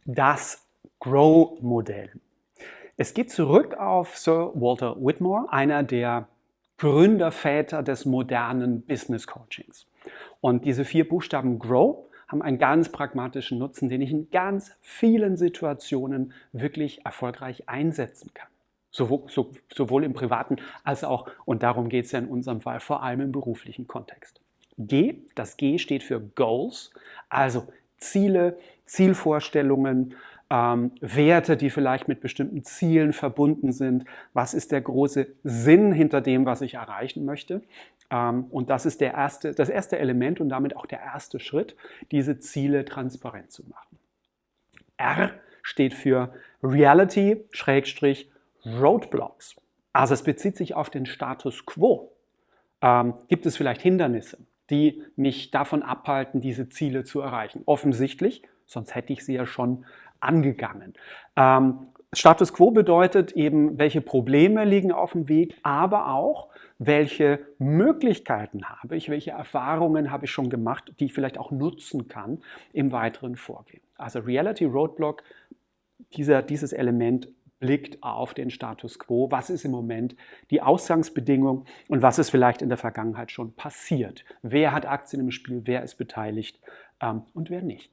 Das Grow-Modell. Es geht zurück auf Sir Walter Whitmore, einer der Gründerväter des modernen Business Coachings. Und diese 4 Buchstaben Grow haben einen ganz pragmatischen Nutzen, den ich in ganz vielen Situationen wirklich erfolgreich einsetzen kann. Sowohl im privaten als auch, und darum geht es ja in unserem Fall, vor allem im beruflichen Kontext. Das G steht für Goals, also Ziele, Zielvorstellungen, Werte, die vielleicht mit bestimmten Zielen verbunden sind. Was ist der große Sinn hinter dem, was ich erreichen möchte? Und das ist das erste Element und damit auch der erste Schritt, diese Ziele transparent zu machen. R steht für Reality/Roadblocks. Also es bezieht sich auf den Status quo. Gibt es vielleicht Hindernisse, die mich davon abhalten, diese Ziele zu erreichen? Offensichtlich, sonst hätte ich sie ja schon angegangen. Status quo bedeutet eben, welche Probleme liegen auf dem Weg, aber auch, welche Möglichkeiten habe ich, welche Erfahrungen habe ich schon gemacht, die ich vielleicht auch nutzen kann im weiteren Vorgehen. Also Reality Roadblock, dieses Element blickt auf den Status quo. Was ist im Moment die Ausgangsbedingung und was ist vielleicht in der Vergangenheit schon passiert? Wer hat Aktien im Spiel, wer ist beteiligt und wer nicht?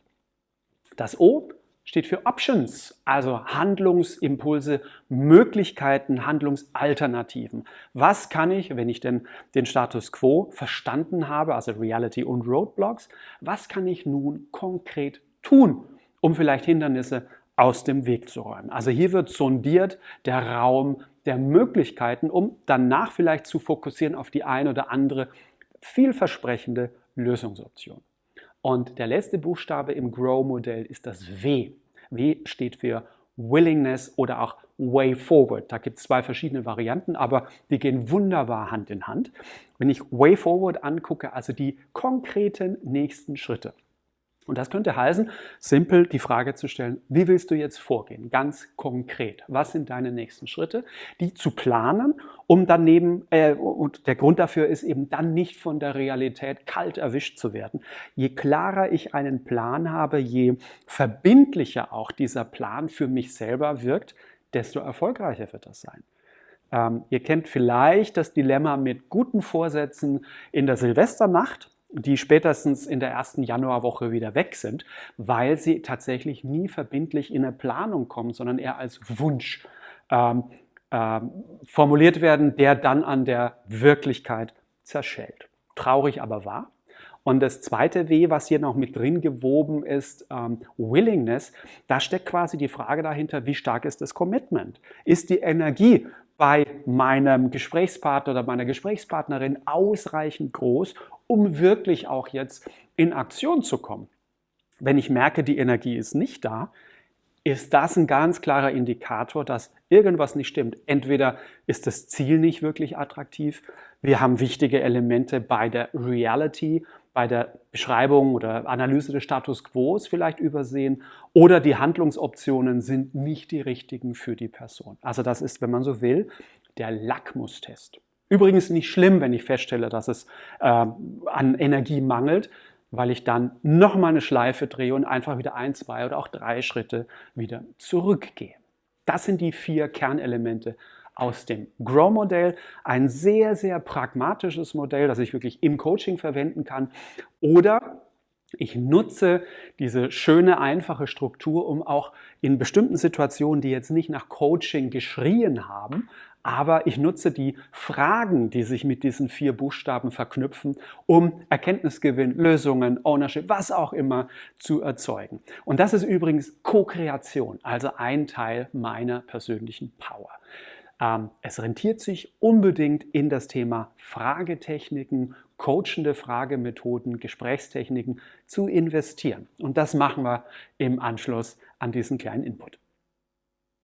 Das O steht für Options, also Handlungsimpulse, Möglichkeiten, Handlungsalternativen. Was kann ich, wenn ich denn den Status quo verstanden habe, also Reality und Roadblocks, was kann ich nun konkret tun, um vielleicht Hindernisse aus dem Weg zu räumen? Also hier wird sondiert der Raum der Möglichkeiten, um danach vielleicht zu fokussieren auf die eine oder andere vielversprechende Lösungsoption. Und der letzte Buchstabe im Grow-Modell ist das W. W steht für Willingness oder auch Way Forward. Da gibt es 2 verschiedene Varianten, aber die gehen wunderbar Hand in Hand. Wenn ich Way Forward angucke, also die konkreten nächsten Schritte. Und das könnte heißen, simpel die Frage zu stellen, wie willst du jetzt vorgehen? Ganz konkret. Was sind deine nächsten Schritte? Die zu planen, um daneben, und der Grund dafür ist eben dann nicht von der Realität kalt erwischt zu werden. Je klarer ich einen Plan habe, je verbindlicher auch dieser Plan für mich selber wirkt, desto erfolgreicher wird das sein. Ihr kennt vielleicht das Dilemma mit guten Vorsätzen in der Silvesternacht, die spätestens in der ersten Januarwoche wieder weg sind, weil sie tatsächlich nie verbindlich in eine Planung kommen, sondern eher als Wunsch formuliert werden, der dann an der Wirklichkeit zerschellt. Traurig, aber wahr. Und das zweite W, was hier noch mit drin gewoben ist, Willingness, da steckt quasi die Frage dahinter, wie stark ist das Commitment? Ist die Energie bei meinem Gesprächspartner oder meiner Gesprächspartnerin ausreichend groß, um wirklich auch jetzt in Aktion zu kommen? Wenn ich merke, die Energie ist nicht da, ist das ein ganz klarer Indikator, dass irgendwas nicht stimmt. Entweder ist das Ziel nicht wirklich attraktiv, wir haben wichtige Elemente bei der Reality, bei der Beschreibung oder Analyse des Status Quo vielleicht übersehen oder die Handlungsoptionen sind nicht die richtigen für die Person. Also das ist, wenn man so will, der Lackmustest. Übrigens nicht schlimm, wenn ich feststelle, dass es an Energie mangelt, weil ich dann nochmal eine Schleife drehe und einfach wieder 1, 2 oder auch 3 Schritte wieder zurückgehe. Das sind die 4 Kernelemente aus dem Grow-Modell. Ein sehr, sehr pragmatisches Modell, das ich wirklich im Coaching verwenden kann. Oder ich nutze diese schöne, einfache Struktur, um auch in bestimmten Situationen, die jetzt nicht nach Coaching geschrien haben, aber ich nutze die Fragen, die sich mit diesen 4 Buchstaben verknüpfen, um Erkenntnisgewinn, Lösungen, Ownership, was auch immer zu erzeugen. Und das ist übrigens Co-Kreation, also ein Teil meiner persönlichen Power. Es rentiert sich unbedingt in das Thema Fragetechniken, coachende Fragemethoden, Gesprächstechniken zu investieren. Und das machen wir im Anschluss an diesen kleinen Input.